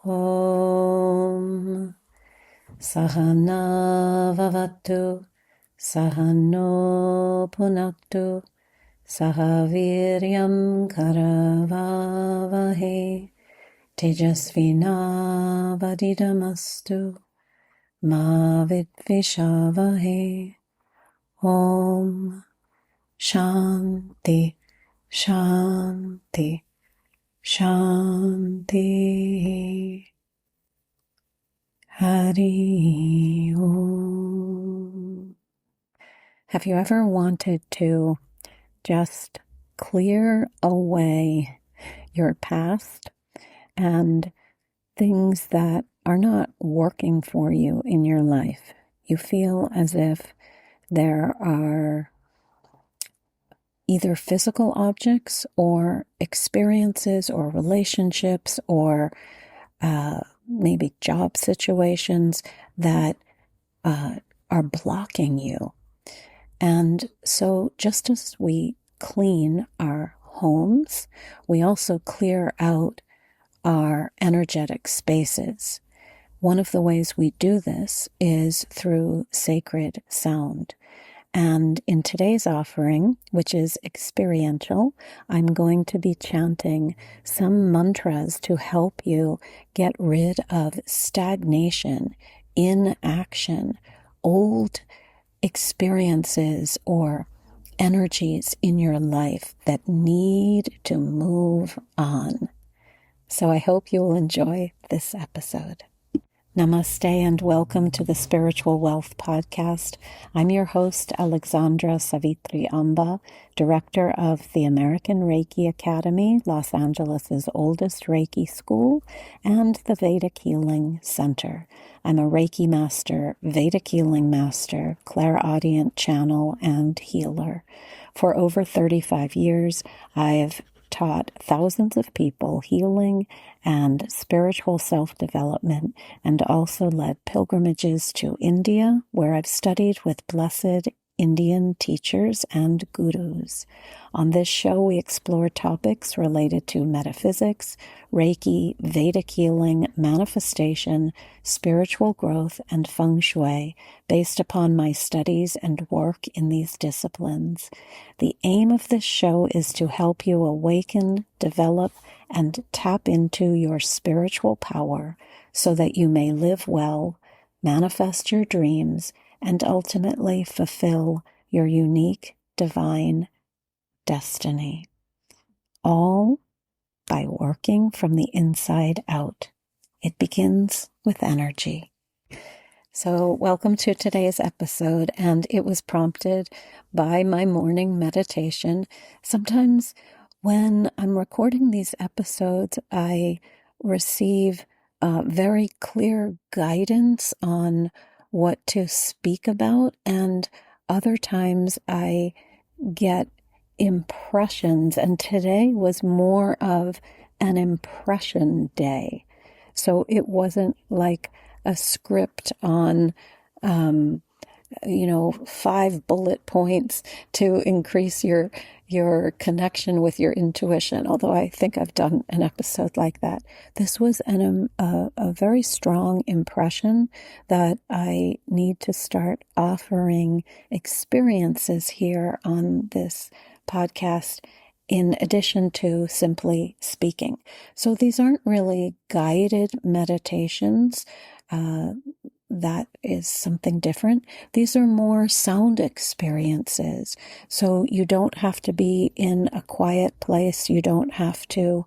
Om Sahana Vavatu Sahano Punaktu Sahaviryam Karavavahe Tejasvina Vadidamastu Ma Vidvishavahe. Om Shanti Shanti Shanti. Hari Om. Have you ever wanted to just clear away your past and things that are not working for you in your life? You feel as if there are either physical objects or experiences or relationships or maybe job situations that are blocking you. And so just as we clean our homes, we also clear out our energetic spaces. One of the ways we do this is through sacred sound. And in today's offering, which is experiential, I'm going to be chanting some mantras to help you get rid of stagnation, inaction, old experiences or energies in your life that need to move on. So I hope you will enjoy this episode. Namaste and welcome to the Spiritual Wealth Podcast. I'm your host, Alexandra Savitri Amba, director of the American Reiki Academy, Los Angeles' oldest Reiki school, and the Vedic Healing Center. I'm a Reiki master, Vedic Healing master, clairaudient channel, and healer. For over 35 years, I've taught thousands of people healing and spiritual self-development, and also led pilgrimages to India, where I've studied with blessed Indian teachers and gurus. On this show, we explore topics related to metaphysics, Reiki, Vedic healing, manifestation, spiritual growth, and feng shui, based upon my studies and work in these disciplines. The aim of this show is to help you awaken, develop, and tap into your spiritual power so that you may live well, manifest your dreams, and ultimately fulfill your unique divine destiny. All by working from the inside out. It begins with energy. So welcome to today's episode, and it was prompted by my morning meditation. Sometimes when I'm recording these episodes, I receive very clear guidance on what to speak about, and other times I get impressions, and today was more of an impression day. So it wasn't like a script on 5 bullet points to increase your connection with your intuition, although I think I've done an episode like that. This was a very strong impression that I need to start offering experiences here on this podcast in addition to simply speaking. So these aren't really guided meditations. That is something different. These are more sound experiences. So you don't have to be in a quiet place. You don't have to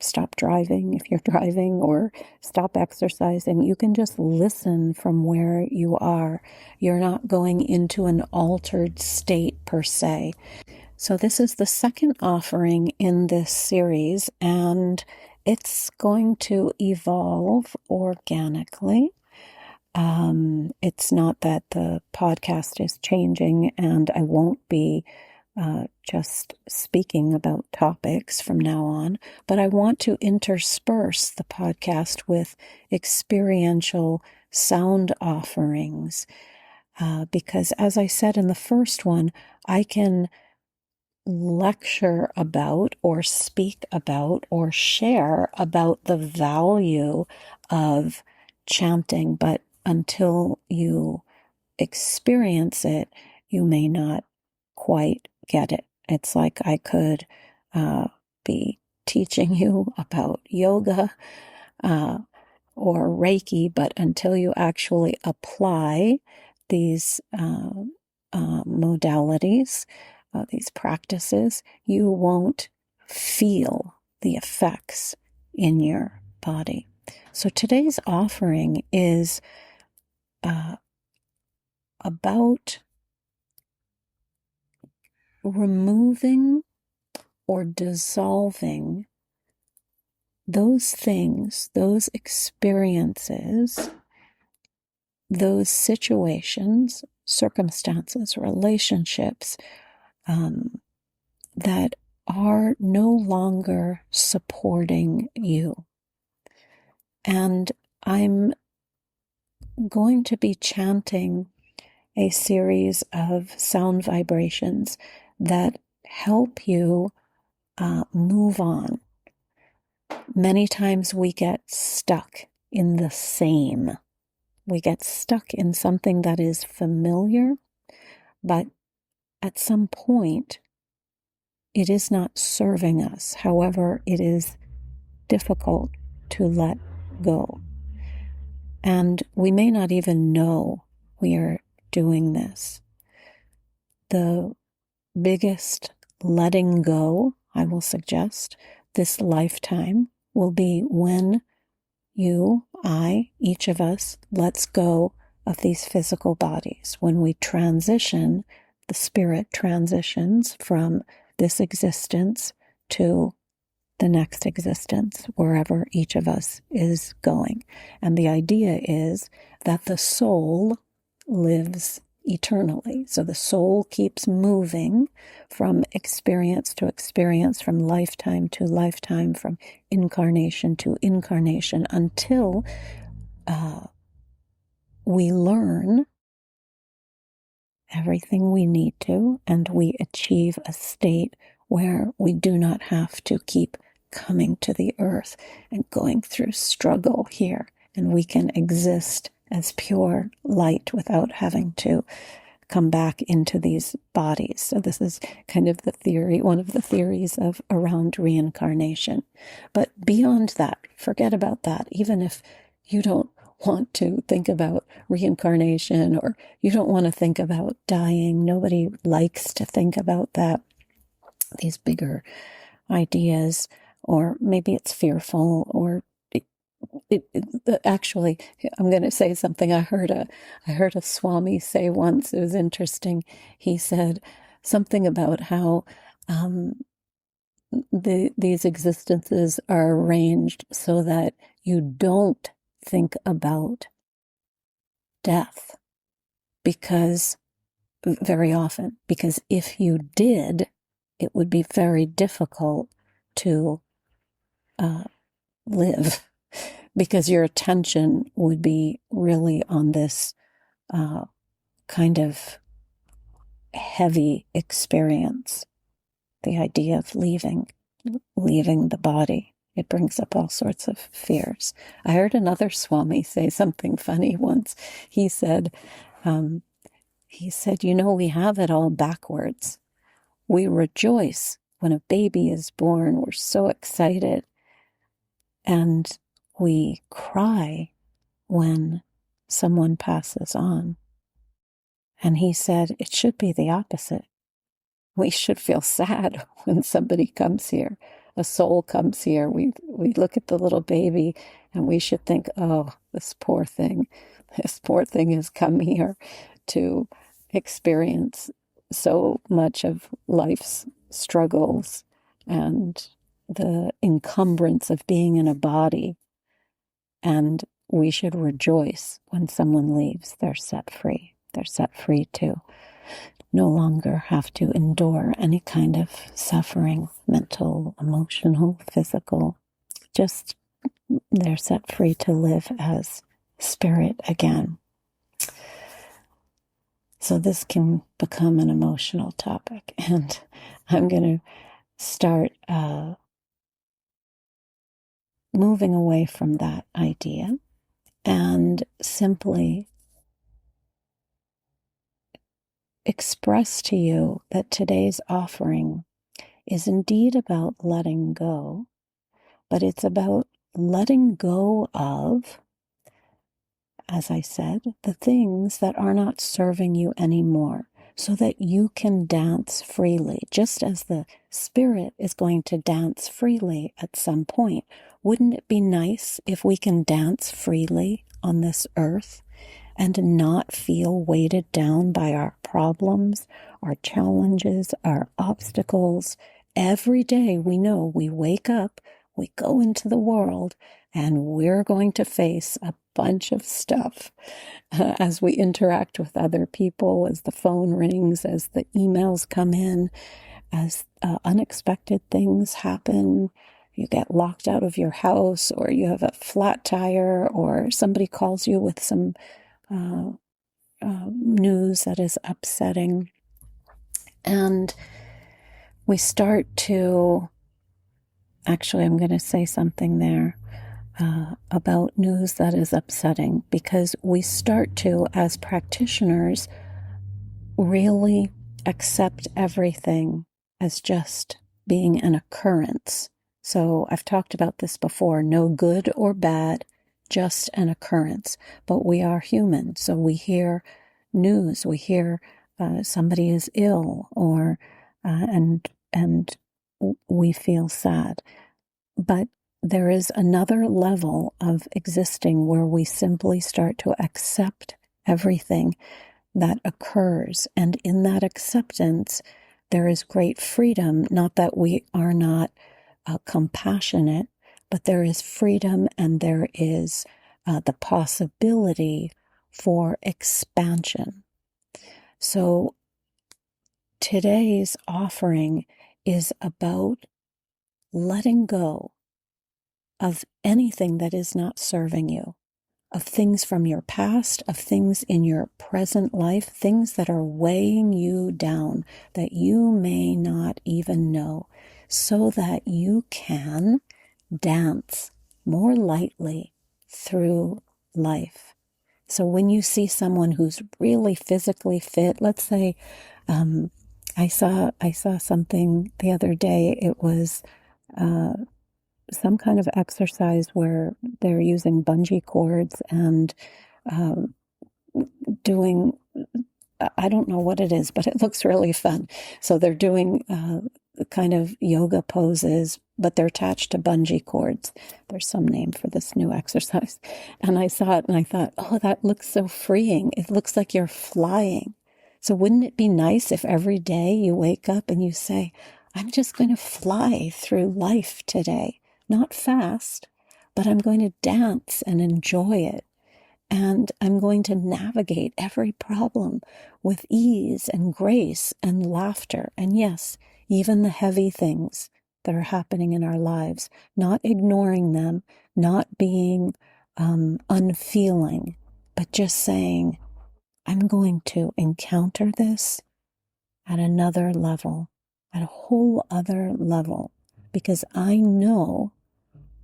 stop driving if you're driving, or stop exercising. You can just listen from where you are. You're not going into an altered state per se. So this is the second offering in this series, and it's going to evolve organically. It's not that the podcast is changing and I won't be just speaking about topics from now on, but I want to intersperse the podcast with experiential sound offerings, because as I said in the first one, I can lecture about or speak about or share about the value of chanting, but until you experience it, you may not quite get it. It's like I could be teaching you about yoga or Reiki, but until you actually apply these modalities, these practices, you won't feel the effects in your body. So today's offering is about removing or dissolving those things, those experiences, those situations, circumstances, relationships that are no longer supporting you. And I'm going to be chanting a series of sound vibrations that help you move on. Many times we get stuck in the same. We get stuck in something that is familiar, but at some point, it is not serving us. However, it is difficult to let go. And we may not even know we are doing this. The biggest letting go, I will suggest, this lifetime will be when you, I, each of us, lets go of these physical bodies. When we transition, the spirit transitions from this existence to the next existence, wherever each of us is going. And the idea is that the soul lives eternally. So the soul keeps moving from experience to experience, from lifetime to lifetime, from incarnation to incarnation, until we learn everything we need to, and we achieve a state where we do not have to keep coming to the earth and going through struggle here, and we can exist as pure light without having to come back into these bodies. So this is kind of the theory, one of the theories of around reincarnation. But beyond that, forget about that. Even if you don't want to think about reincarnation, or you don't want to think about dying, nobody likes to think about that, these bigger ideas, or maybe it's fearful, or actually, I'm going to say something I heard a Swami say once. It was interesting. He said something about how these existences are arranged so that you don't think about death, because very often, because if you did, it would be very difficult to live, because your attention would be really on this kind of heavy experience, the idea of leaving the body. It brings up all sorts of fears. I heard another Swami say something funny once. He said, we have it all backwards. We rejoice when a baby is born. We're so excited. And we cry when someone passes on. And he said, it should be the opposite. We should feel sad when somebody comes here, a soul comes here. We look at the little baby and we should think, oh, this poor thing has come here to experience so much of life's struggles and the encumbrance of being in a body. And we should rejoice when someone leaves. They're set free. They're set free to no longer have to endure any kind of suffering, mental, emotional, physical. Just they're set free to live as spirit again. So this can become an emotional topic, and I'm going to start moving away from that idea and simply express to you that today's offering is indeed about letting go, but it's about letting go of, as I said, the things that are not serving you anymore, so that you can dance freely, just as the spirit is going to dance freely at some point. Wouldn't it be nice if we can dance freely on this earth and not feel weighted down by our problems, our challenges, our obstacles? Every day we know we wake up, we go into the world, and we're going to face a bunch of stuff as we interact with other people, as the phone rings, as the emails come in, as unexpected things happen. You get locked out of your house, or you have a flat tire, or somebody calls you with some news that is upsetting. And we start to, actually, I'm going to say something there about news that is upsetting, because we start to, as practitioners, really accept everything as just being an occurrence. So I've talked about this before, no good or bad, just an occurrence. But we are human, so we hear news, we hear somebody is ill, or and we feel sad. But there is another level of existing where we simply start to accept everything that occurs. And in that acceptance, there is great freedom. Not that we are not compassionate, but there is freedom, and there is the possibility for expansion. So today's offering is about letting go of anything that is not serving you, of things from your past, of things in your present life, things that are weighing you down that you may not even know, so that you can dance more lightly through life. So when you see someone who's really physically fit, let's say, I saw something the other day. It was some kind of exercise where they're using bungee cords and doing, I don't know what it is, but it looks really fun. So they're doing kind of yoga poses, but they're attached to bungee cords. There's some name for this new exercise. And I saw it and I thought, oh, that looks so freeing. It looks like you're flying. So wouldn't it be nice if every day you wake up and you say, I'm just going to fly through life today? Not fast, but I'm going to dance and enjoy it. And I'm going to navigate every problem with ease and grace and laughter. And yes, even the heavy things that are happening in our lives, not ignoring them, not being unfeeling, but just saying, I'm going to encounter this at another level, at a whole other level, because I know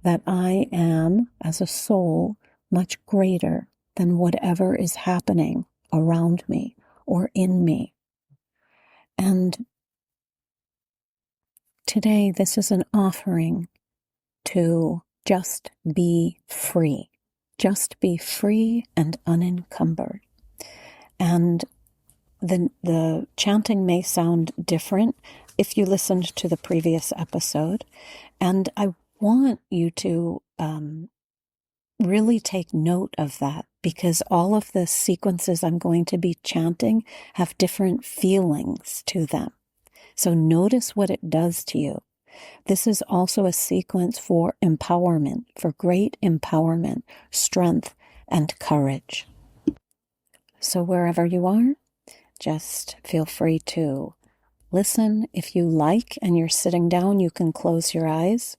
that I am, as a soul, much greater than whatever is happening around me or in me. And today, this is an offering to just be free. Just be free and unencumbered. And the chanting may sound different if you listened to the previous episode. And I want you to really take note of that, because all of the sequences I'm going to be chanting have different feelings to them. So notice what it does to you. This is also a sequence for empowerment, for great empowerment, strength, and courage. So wherever you are, just feel free to listen. If you like and you're sitting down, you can close your eyes.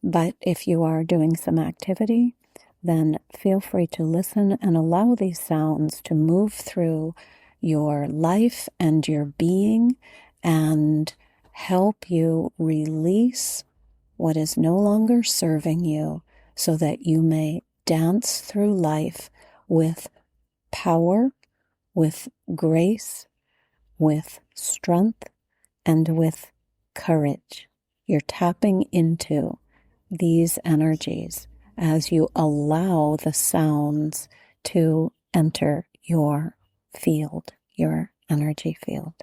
But if you are doing some activity, then feel free to listen and allow these sounds to move through your life and your being and help you release what is no longer serving you so that you may dance through life with power, with grace, with strength, and with courage. You're tapping into these energies as you allow the sounds to enter your field, your energy field.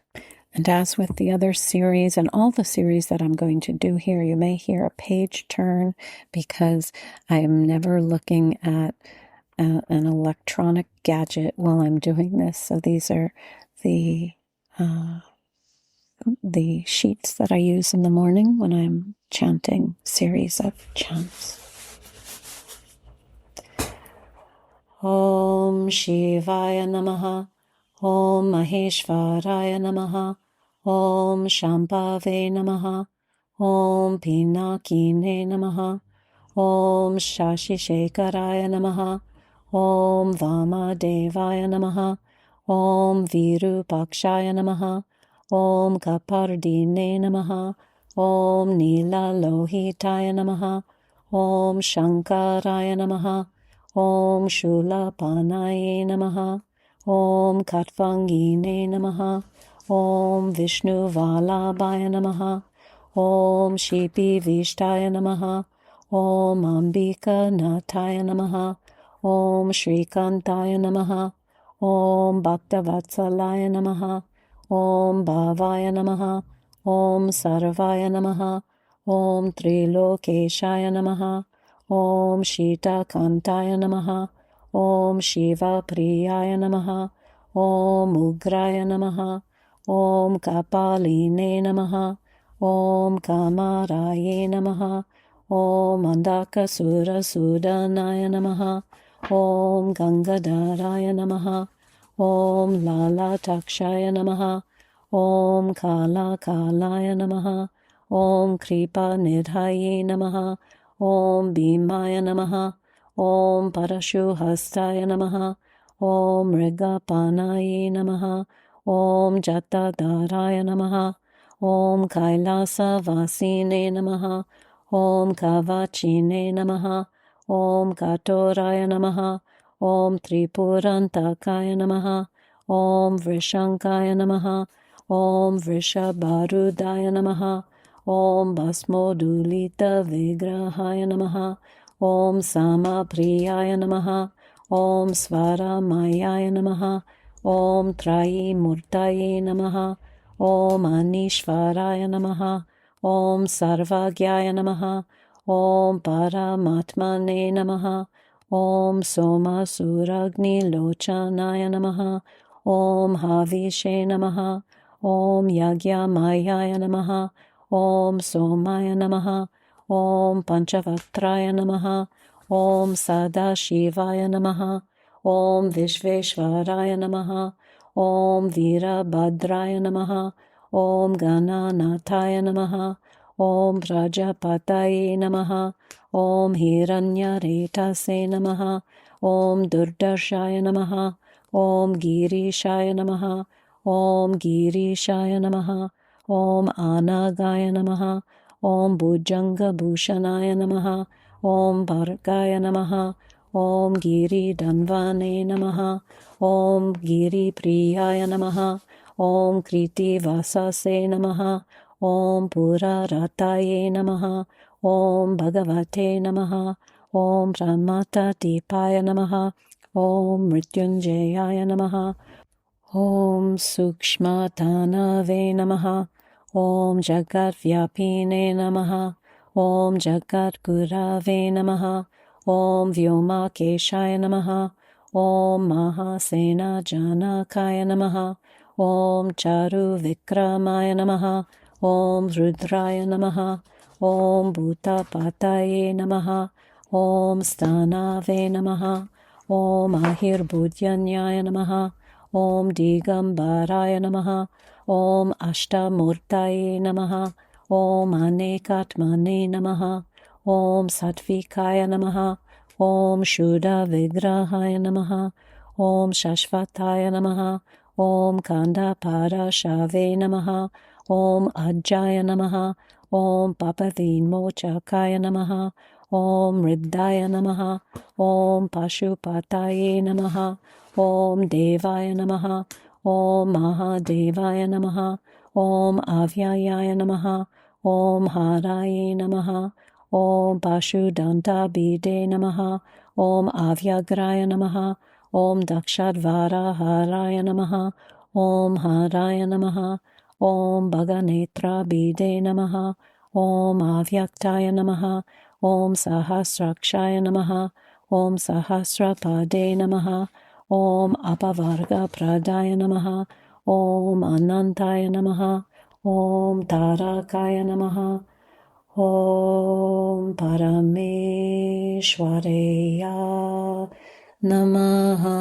And as with the other series and all the series that I'm going to do here, you may hear a page turn because I am never looking at an electronic gadget while I'm doing this. So these are the sheets that I use in the morning when I'm chanting series of chants. Om Shivaya Namaha, Om Maheshwaraya Namaha, Om Shambhave Namaha, Om Pinakine Namaha, Om Shashishekharaya Namaha, Om Vamadevaya Namaha, Om Virupakshaya Namaha, Om Kapardine Namaha, Om Nila Lohitaya Namaha, Om Shankaraya Namaha, Om Shulapanaye Namaha, Om Katvangine Namaha, Om Vishnu Valabhaya Namaha, Om Shipi Vishtaya Namaha, Om Ambika Nataya Namaha, Om Shrikantaya Namaha, Om Bhaktavatsalaya Namaha, Om Bhavaya Namaha, Om Sarvaya Namaha, Om Trilokeshaya Namaha, Om Shita Kantaya Namaha, Om Shiva Priyaya Namaha, Om Ugraya Namaha, Om Kapaline Namaha, Om Kamaraye Namaha, Om Andakasura Sudanaya Namaha, Om Gangadharaya Namaha, Om Lala Takshaya Namaha, Om Kala Kalaya Namaha, Om Kripa Nidhaye Namaha, Om Bhimaya Namaha, Om Parashuhastaya Namaha, Om Mrigapanaye Namaha, Om Jatadaraya Namaha, Om Kailasa Vasine Namaha, Om Kavachine Namaha, Om Katoraya Namaha, Om Tripurantakaya Namaha, Om Vrishankaya Namaha, Om Vrishabharudaya Namaha, Om Bhasmodulita Vigrahaya Namaha, Om Samapriyaya Namaha, Om Svaramayaya Namaha, Om Trayi Murtaye Namaha, Om Anishvaraya Namaha, Om Sarvagyaya Namaha, Om Paramatmane Namaha, Om Soma Suragni Lochanaya Namaha, Om Havishe Namaha, Om Yagya Mayaya Namaha, Om Somaya Namaha, Om Panchavatraya Namaha, Om Sadashivaya Namaha, Om Vishveshwaraya Namaha, Om Virabhadraya Namaha, Om Gananathaya Namaha, Om Prajapataye Namaha, Om Hiranyaretase Namaha, Om Durdarshaya Namaha, Om Girishaya Namaha, Om Girishaya Namaha, Om Anagaya Namaha, Om Bhujanga Bhushanaya Namaha, Om Bhargaya Namaha, Om Giri Danvane Namaha, Om Giri Priyaya Namaha, Om Kriti Vasase Namaha, Om Pura Rataye Namaha, Om Bhagavate Namaha, Om Pramata Tipaya Namaha, Om Mrityunjayaya Namaha, Om Sukshma Tanave Namaha, Om Jagat Vyapine Namaha, Om Jagat Gurave Namaha, Om Vyoma Keshaya Namaha, Om Mahasena Janakaya Namaha, Om Charu Vikramaya Namaha, Om Rudraya Namaha, Om Bhutapataye Namaha, Om Stanave Namaha, Om Ahirbudhyanyaya Namaha, Om Digambaraya Namaha, Om Ashtamurtaye Namaha, Om Anekatmane Namaha, Om Satvikaya Namaha, Om Shuddha Vigrahaya Namaha, Om Shashvataya Namaha, Om Kanda Pada Shave Namaha. Om Ajaya Namaha. Om Papavin Mochakaya Namaha. Om Riddhaya Namaha. Om Pashupataye Namaha. Om Devaya Namaha. Om Mahadevaya Namaha. Om Avyayaya Namaha. Om Haraye Namaha. Om Pashudanta Bide Namaha. Om Avyagraya Namaha. Om Dakshadvara Haraya Namaha. Om Haraya Namaha. Om Bhaganetra Bide Namaha. Om Avyaktaya Namaha. Om Sahasrakshaya Namaha. Om Sahasrapade Namaha. Om Apavarga Pradaya Namaha. Om Anantaya Namaha. Om Tarakaya Namaha. Om Parameshwaraya Namaha.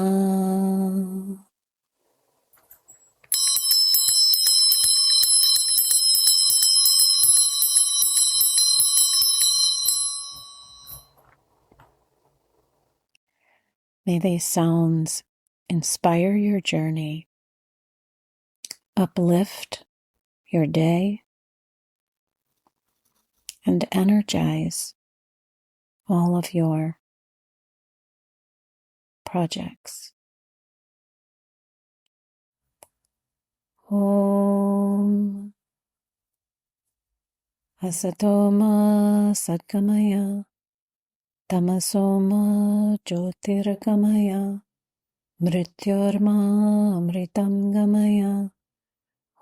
May these sounds inspire your journey, uplift your day, and energize all of your projects. Om Asatoma Satgamaya Tamasoma Jyotirgamaya Mrityorma Amritam Gamaya.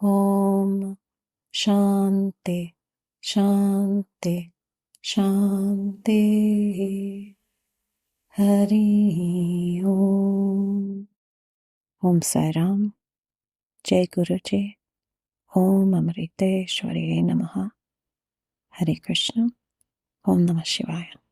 Om Shanti Shanti Shanti. Hari Om. Om Sai Ram. Jai Guruji. Om Amrite Shwariye Namaha. Hare Krishna. Om Namah Shivaya.